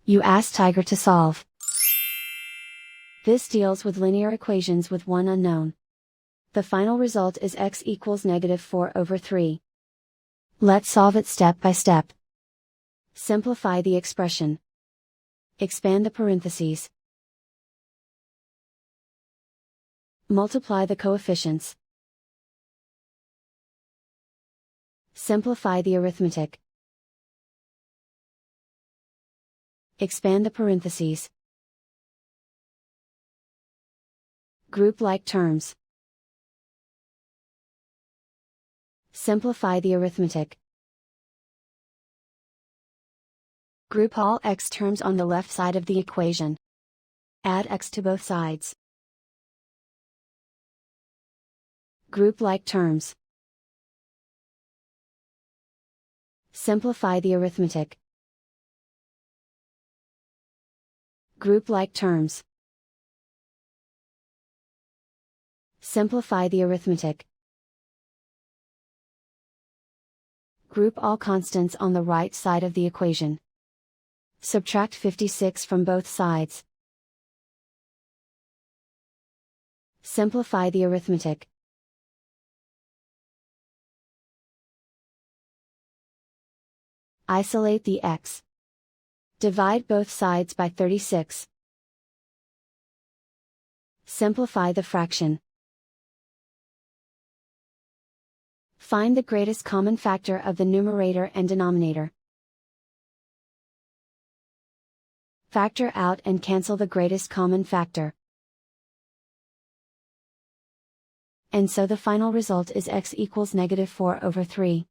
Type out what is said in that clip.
You ask Tiger to solve. This deals with linear equations with one unknown. The final result is x equals -4/3. Let's solve it step by step. Simplify the expression. Expand the parentheses. Multiply the coefficients. Simplify the arithmetic. Expand the parentheses. Group like terms. Simplify the arithmetic. Group all x terms on the left side of the equation. Add x to both sides. Group like terms. Simplify the arithmetic. Group like terms. Simplify the arithmetic. Group all constants on the right side of the equation. Subtract 56 from both sides. Simplify the arithmetic. Isolate the x. Divide both sides by 36. Simplify the fraction. Find the greatest common factor of the numerator and denominator. Factor out and cancel the greatest common factor. And so the final result is x equals -4/3.